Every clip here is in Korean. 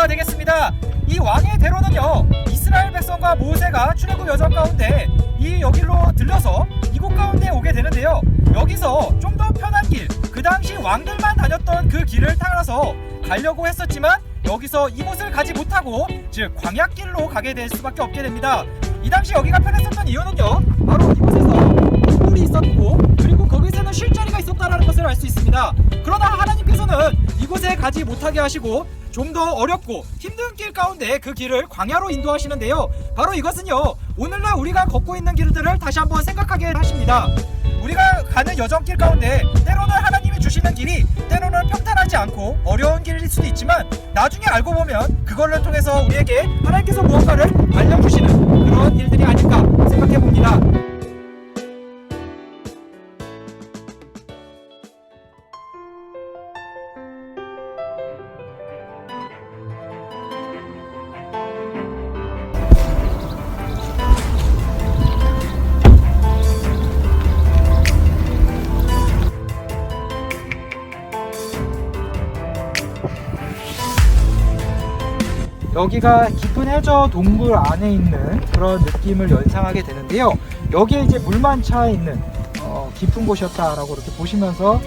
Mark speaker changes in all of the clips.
Speaker 1: 대로가 되겠습니다. 이 왕의 대로는요, 이스라엘 백성과 모세가 출애굽 여정 가운데 이 여기로 들려서 이곳 가운데 오게 되는데요. 여기서 좀 더 편한 길, 그 당시 왕들만 다녔던 그 길을 따라서 가려고 했었지만 여기서 이곳을 가지 못하고 즉 광야길로 가게 될 수밖에 없게 됩니다. 이 당시 여기가 편했었던 이유는요, 바로 이곳에서 물이 있었고 그리고 거기서는 쉴 자리가 있었다는 것을 알 수 있습니다. 그러나 하나님께서는 이곳에 가지 못하게 하시고 좀 더 어렵고 힘든 길 가운데 그 길을 광야로 인도하시는데요. 바로 이것은요, 오늘날 우리가 걷고 있는 길들을 다시 한번 생각하게 하십니다. 우리가 가는 여정길 가운데 때로는 하나님이 주시는 길이 때로는 평탄하지 않고 어려운 길일 수도 있지만 나중에 알고 보면 그걸로 통해서 우리에게 하나님께서 무언가를 알려주시는 그런 일들이 아닐까 생각해 봅니다. 여기가 깊은 해저 동굴 안에 있는 그런 느낌을 연상하게 되는데요. 여기에 이제 물만 차 있는 깊은 곳이었다라고 이렇게 보시면서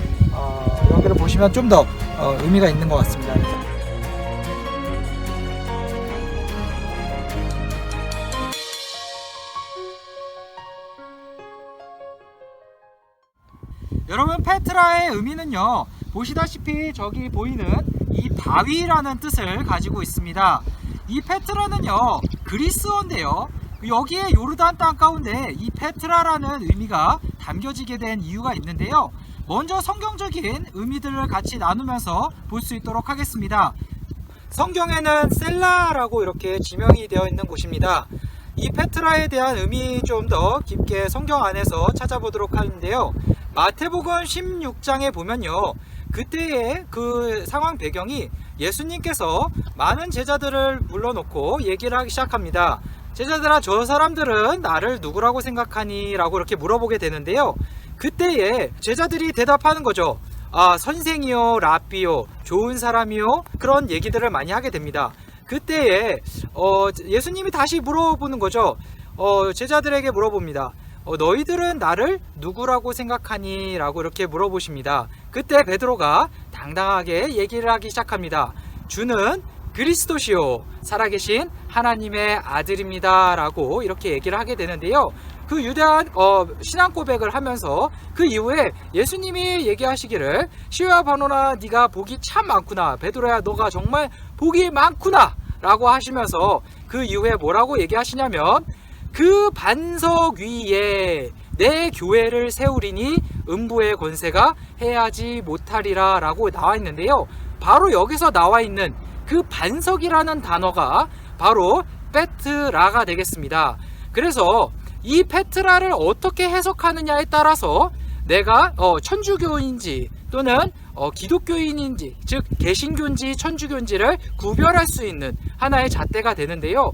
Speaker 1: 여기를 보시면 좀 더 의미가 있는 것 같습니다. 여러분, 페트라의 의미는요, 보시다시피 저기 보이는 이 바위라는 뜻을 가지고 있습니다. 이 페트라는요, 그리스어인데요, 여기에 요르단 땅 가운데 이 페트라라는 의미가 담겨지게 된 이유가 있는데요. 먼저 성경적인 의미들을 같이 나누면서 볼 수 있도록 하겠습니다. 성경에는 셀라라고 이렇게 지명이 되어 있는 곳입니다. 이 페트라에 대한 의미 좀 더 깊게 성경 안에서 찾아보도록 하는데요. 마태복음 16장에 보면요, 그때의 그 상황 배경이 예수님께서 많은 제자들을 불러놓고 얘기를 하기 시작합니다. 제자들아, 저 사람들은 나를 누구라고 생각하니? 라고 이렇게 물어보게 되는데요. 그때에 제자들이 대답하는 거죠. 아, 선생이요, 랍비요, 좋은 사람이요, 그런 얘기들을 많이 하게 됩니다. 그때에 예수님이 다시 물어보는 거죠. 제자들에게 물어봅니다. 너희들은 나를 누구라고 생각하니? 라고 이렇게 물어보십니다. 그때 베드로가 당당하게 얘기를 하기 시작합니다. 주는 그리스도시요, 살아계신 하나님의 아들입니다 라고 이렇게 얘기를 하게 되는데요. 그 유대한 신앙 고백을 하면서 그 이후에 예수님이 얘기하시기를, 시오야 바노나 네가 복이 참 많구나, 베드로야 너가 정말 복이 많구나 라고 하시면서 그 이후에 뭐라고 얘기하시냐면, 그 반석 위에 내 교회를 세우리니 음부의 권세가 해하지 못하리라 라고 나와 있는데요. 바로 여기서 나와 있는 그 반석이라는 단어가 바로 페트라가 되겠습니다. 그래서 이 페트라를 어떻게 해석하느냐에 따라서 내가 천주교인지 또는 기독교인인지, 즉 개신교인지 천주교인지를 구별할 수 있는 하나의 잣대가 되는데요.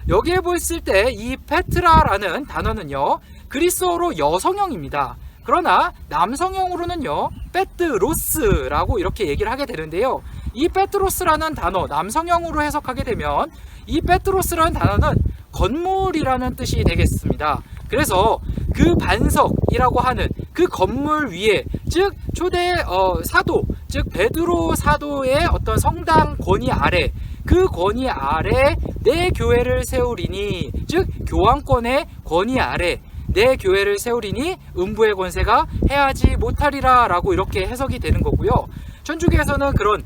Speaker 1: 여기에 보였을 때 이 페트라라는 단어는요, 그리스어로 여성형입니다. 그러나 남성형으로는요, 페트로스라고 이렇게 얘기를 하게 되는데요. 이 페트로스라는 단어, 남성형으로 해석하게 되면 이 페트로스라는 단어는 건물이라는 뜻이 되겠습니다. 그래서 그 반석이라고 하는 그 건물 위에, 즉 초대 사도, 즉 베드로 사도의 어떤 성당 권위 아래, 그 권위 아래 내 교회를 세우리니, 즉 교황권의 권위 아래 내 교회를 세우리니 음부의 권세가 해하지 못하리라 라고 이렇게 해석이 되는 거고요. 천주교에서는 그런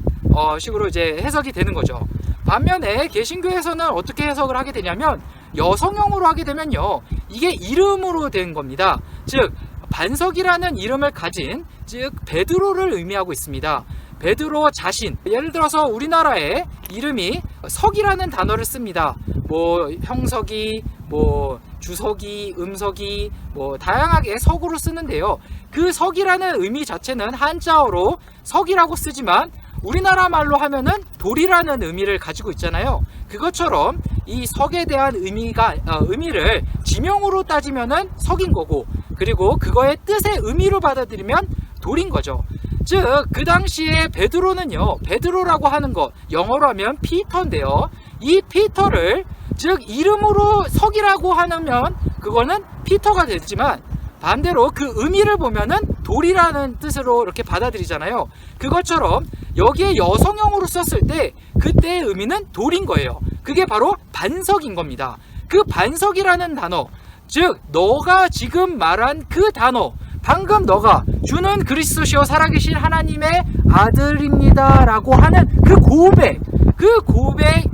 Speaker 1: 식으로 이제 해석이 되는 거죠. 반면에 개신교에서는 어떻게 해석을 하게 되냐면, 여성형으로 하게 되면요, 이게 이름으로 된 겁니다. 즉 반석이라는 이름을 가진, 즉 베드로를 의미하고 있습니다. 베드로 자신, 예를 들어서 우리나라의 이름이 석이라는 단어를 씁니다. 뭐 형석이, 뭐 주석이, 음석이, 뭐 다양하게 석으로 쓰는데요. 그 석이라는 의미 자체는 한자어로 석이라고 쓰지만 우리나라 말로 하면은 돌이라는 의미를 가지고 있잖아요. 그것처럼 이 석에 대한 의미를 지명으로 따지면은 석인 거고, 그리고 그거의 뜻의 의미로 받아들이면 돌인 거죠. 즉 그 당시에 베드로는요, 베드로라고 하는 것 영어로 하면 피터인데요, 이 피터를 즉 이름으로 석이라고 하면 그거는 피터가 되지만 반대로 그 의미를 보면은 돌이라는 뜻으로 이렇게 받아들이잖아요. 그것처럼 여기에 여성형으로 썼을 때 그때의 의미는 돌인 거예요. 그게 바로 반석인 겁니다. 그 반석이라는 단어, 즉 너가 지금 말한 그 단어, 방금 너가 주는 그리스도시요 살아계신 하나님의 아들입니다 라고 하는 그 고백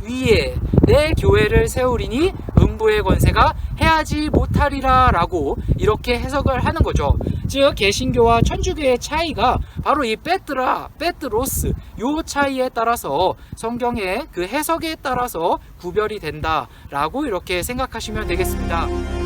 Speaker 1: 위에 내 교회를 세우리니 음부의 권세가 해하지 못하리라 라고 이렇게 해석을 하는 거죠. 즉 개신교와 천주교의 차이가 바로 이 페트라, 페트로스 요 차이에 따라서 성경의 그 해석에 따라서 구별이 된다 라고 이렇게 생각하시면 되겠습니다.